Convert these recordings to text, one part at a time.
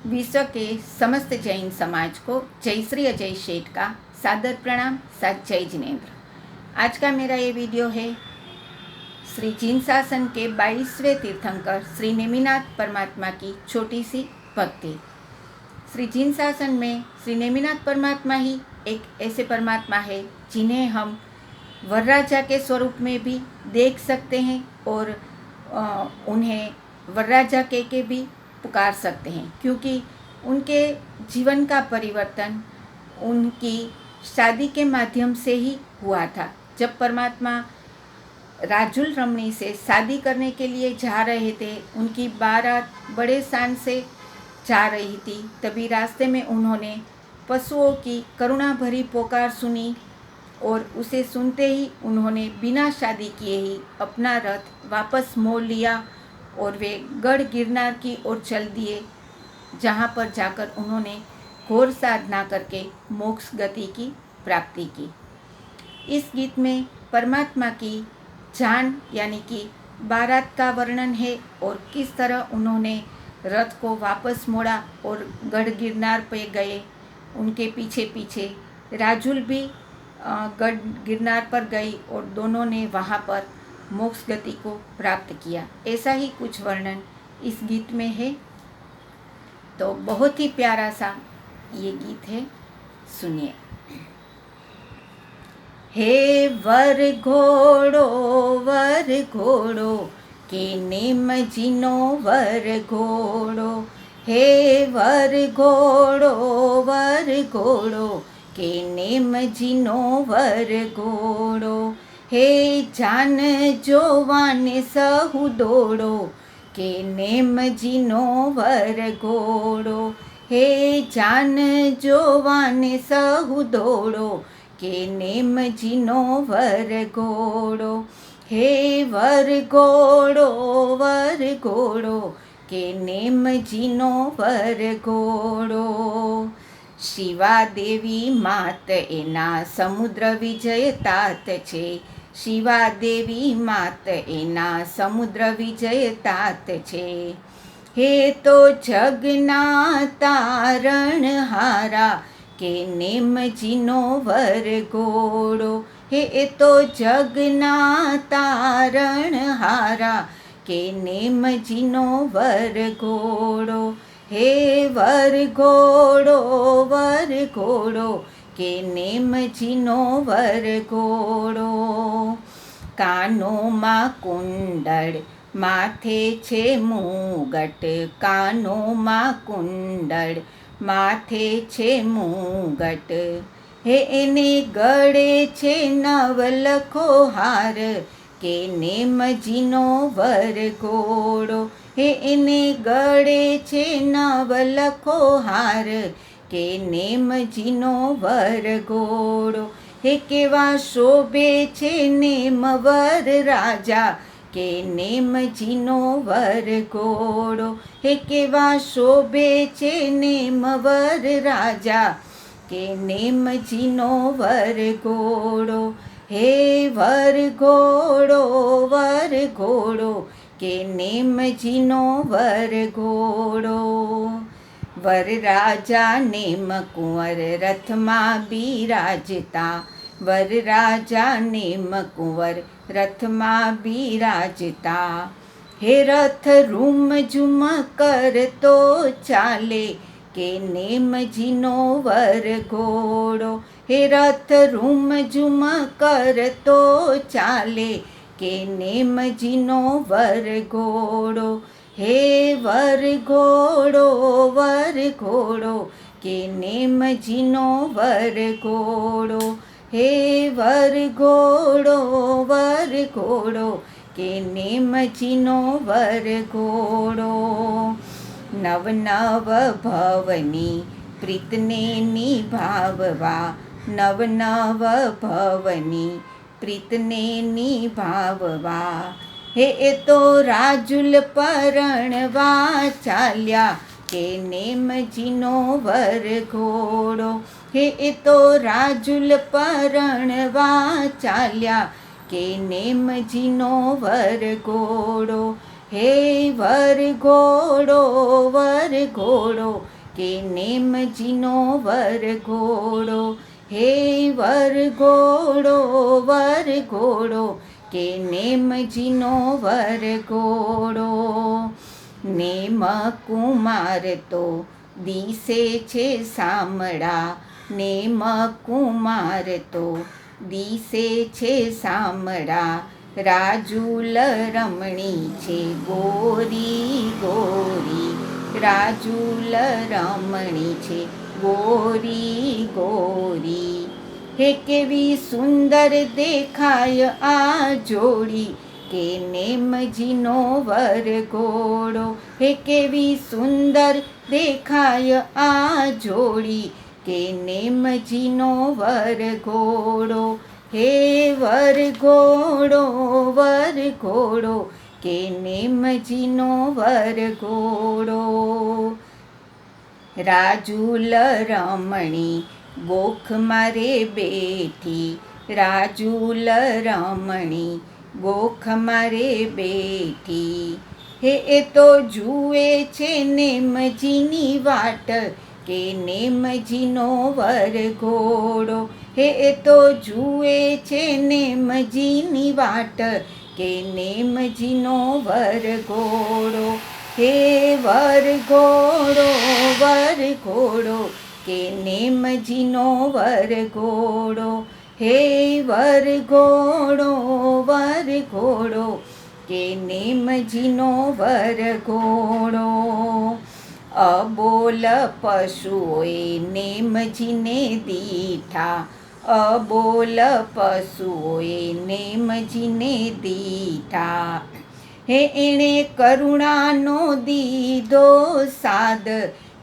विश्व के समस्त जैन समाज को जय श्री अजय शेठ का सादर प्रणाम, साथ जय जिनेन्द्र। आज का मेरा ये वीडियो है श्री जीन शासन के 22वें तीर्थंकर श्री नेमिनाथ परमात्मा की छोटी सी भक्ति। श्री जीन शासन में श्री नेमिनाथ परमात्मा ही एक ऐसे परमात्मा है जिन्हें हम वरराजा के स्वरूप में भी देख सकते हैं और उन्हें वरराजा के भी पुकार सकते हैं, क्योंकि उनके जीवन का परिवर्तन उनकी शादी के माध्यम से ही हुआ था। जब परमात्मा राजुल रमणी से शादी करने के लिए जा रहे थे, उनकी बारात बड़े शान से जा रही थी, तभी रास्ते में उन्होंने पशुओं की करुणा भरी पुकार सुनी और उसे सुनते ही उन्होंने बिना शादी किए ही अपना रथ वापस मोड़ लिया और वे गढ़ गिरनार की ओर चल दिए, जहाँ पर जाकर उन्होंने घोर साधना करके मोक्ष गति की प्राप्ति की। इस गीत में परमात्मा की जान यानी कि बारात का वर्णन है और किस तरह उन्होंने रथ को वापस मोड़ा और गढ़ गिरनार पे गए। उनके पीछे पीछे राजुल भी गढ़ गिरनार पर गई और दोनों ने वहाँ पर मोक्ष गति को प्राप्त किया। ऐसा ही कुछ वर्णन इस गीत में है। तो बहुत ही प्यारा सा ये गीत है, सुनिए। हे वर घोड़ो के नेम जिनो वर घोड़ो, हे वर घोड़ो के नेम जिनो वर घोड़ो, हे जान जोवान सहु दौड़ो के नेम जिनो वर घोड़ो, हे जान जोवान सहु दौड़ो के नेम जिनो वर घोड़ो, हे वर घोड़ो के नेम जिनो वर घोड़ो। शिवा देवी मात एना समुद्र विजय तात छे, शिवा देवी मात एना समुद्र विजय तात छे, हे तो जगना तारण हारा के नेम जिनो वर घोड़ो, हे तो जगना तारण हारा के नेम जिनो वर घोड़ो, हे वर घोड़ो के नेम जिनो वर घोड़ो। कानो मा कुंडल माथे छे मुगट, कानो मा कुंडल माथे छे मुगट, हे एने गळे छे नवलखो हार के नेम जिनो वर घोड़ो, हे एने गळे छे नवलखो हार के नेम जिनो वर घोड़ो, हे केवा शोभे छे नेम वर राजा के नेम जिनो वर घोड़ो, हे केवा शोभे छे नेम वर राजा के नेम जिनो वर घोड़ो, हे वर घोड़ो के नेम जिनो वर घोड़ो। वर राजा नेम कुंवर रथ मां बिराजता, वर राजा नेम कुंवर रथ मां बिराजता, हे रथ रूम झूम कर तो चाले के नेम जिनो वर घोड़ो, हे रथ रूम झूम कर तो चाले के नेम जिनो वर घोड़ो, हे वर घोड़ो के नेम जिनो वर घोड़ो, हे वर घोड़ो के नेम जिनो वर घोड़ो। नव नव भवनी प्रीतने निभाववा, नव नव भवनी प्रीतने निभाववा, हे तो राजुल परણવા चाल्या के नेम जिनो वर घोड़ो, हे तो राजुल परણવા चाल्या के नेम जिनो वर घोड़ो, હે વરઘોડો વરઘોડો કે નેમજીનો વરઘોડો, હે વરઘોડો વરઘોડો કે નેમજીનો વરઘોડો. નેમ કુમાર તો દિસે છે સામળા, નેમ કુમાર તો દિસે છે સામળા, રાજુલ રમણી છે ગોરી ગોરી, રાજુલ રમણી છે ગોરી ગોરી. હે કેવી સુંદર દેખાય આ જોડી કે નેમજીનો વરઘોડો, હે કેવી સુંદર દેખાય આ જોડી કે નેમજીનો વરઘોડો, હે વરઘોડો વરઘોડો કે નેમજીનો વરઘોડો. રાજુલ રમણી ગોખ મારે બેઠી, રાજુલ રમણી ગોખ મારે બેઠી. હે એ તો જુએ છે નેમજીની વાટ કે નેમજીનો વરઘોડો, હે એ તો જુએ છે નેમજીની વાટ કે નેમજીનો વરઘોડો, હે વરઘોડો વરઘોડો કે નેમજીનો વરઘોડો, હે વરઘોડો વરઘોડો કે નેમજીનો વરઘોડો. અબોલ પશુઓએ નેમજીને દીઠા, અબોલ પશુઓએ નેમજીને દીઠા. હે એણે કરુણાનો દીધો સાદ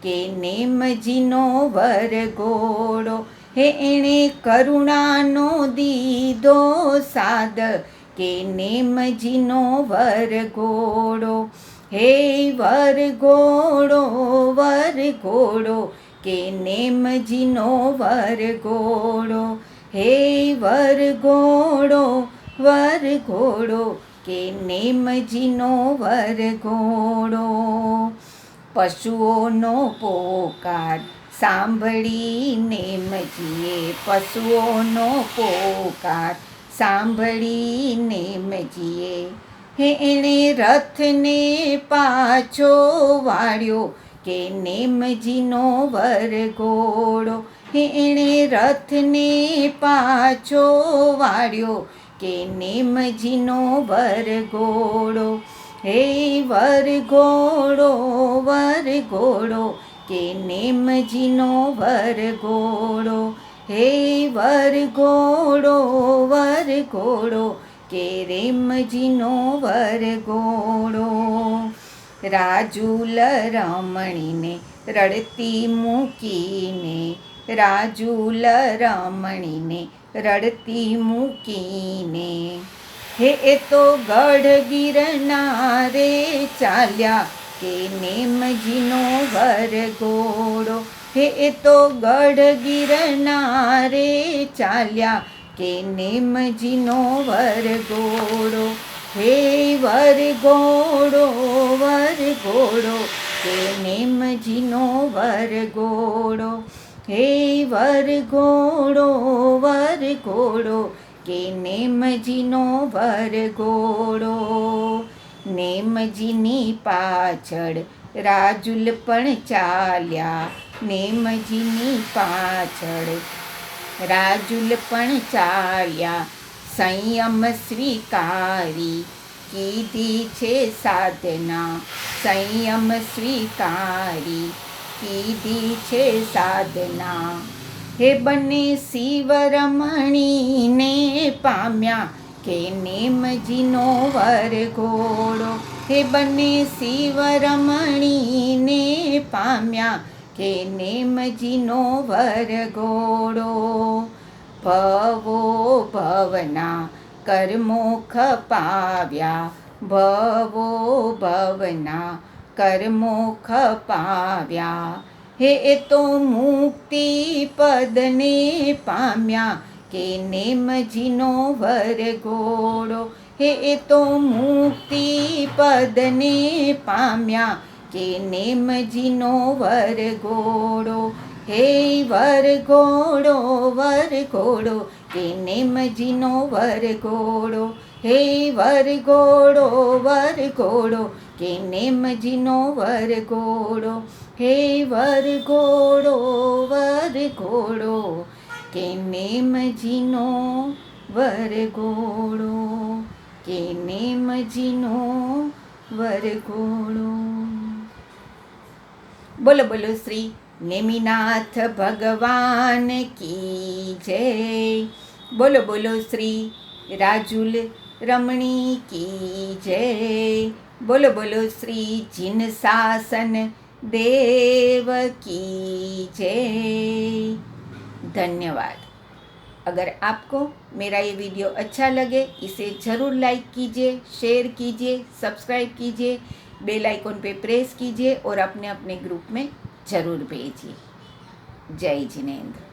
કે નેમજીનો વરઘોડો, હે એણે કરુણાનો દીધો સાદ કે નેમજીનો વરઘોડો, હે વરઘોડો વરઘોડો કે નેમજીનો વરઘોડો, હે વરઘોડો વરઘોડો કે નેમજીનો વરઘોડો. પશુઓનો પોકાર સાંભળી નેમજીએ, પશુઓનો પોકાર સાંભળી નેમજીએ. હે એણે રથને પાછો વાળ્યો કે નેમજીનો વરઘોડો, હે એણે રથને પાછો વાળ્યો કે નેમજીનો વરઘોડો, હે વરઘોડો વરઘોડો કે નેમજીનો વરઘોડો, હે વરઘોડો વરઘોડો કે નેમજીનો વરઘોડો. રાજુલ રમણીને રડતી મૂકીને, રાજુલ રમણીને રડતી મૂકીને. હે એ તો ગઢ ગિરનારે ચાલ્યા કે નેમજીનો વરઘોડો, હે એ તો ગઢ ગિરનારે ચાલ્યા કે નેમજીનો વરઘોડો, હે વરઘોડો વરઘોડો કે નેમજીનો વરઘોડો, હે વરઘોડો વરઘોડો કે નેમજીનો વરઘોડો. નેમજીની પાછળ રાજુલ પણ ચાલ્યા, નેમજીની પાછળ રાજુલ પણ ચાલ્યા. સંયમ સ્વીકારી કીધી છે સાધના, સંયમ સ્વીકારી કીધી છે સાધના. હે બંને શિવરમણીને પામ્યા કે નેમજીનો વરઘોડો, હે બંને શિવરમણીને પામ્યા કે નેમજીનો વરઘોડો. ભવો ભવના કર્મો ખપાવ્યા, ભવો ભવના કર્મો ખપાવ્યા. હે એ તો મુક્તિ પદને પામ્યા કે નેમજીનો વરઘોડો, હે એ તો મુક્તિ પદને પામ્યા કે નેમજીનો વરઘોડો. હે વરઘોડો વરઘોડો કે નેમજીનો વરઘોડો. હે વરઘોડો વરઘોડો કે નેમજીનો વરઘોડો. હે વરઘોડો વરઘોડો કે નેમજીનો વરઘોડો. કે નેમજીનો વરઘોડો. બોલો બોલો શ્રી નેમિનાથ ભગવાન કી જય. બોલો બોલો શ્રી રાજુલ રમણી કી જય. બોલો બોલો श्री जिनशासन देव की जय. धन्यवाद. अगर आपको मेरा ये वीडियो अच्छा लगे इसे ज़रूर लाइक कीजिए, शेयर कीजिए, सब्सक्राइब कीजिए, बेल आइकन पे प्रेस कीजिए और अपने अपने ग्रुप में ज़रूर भेजिए. जय जिनेंद्र.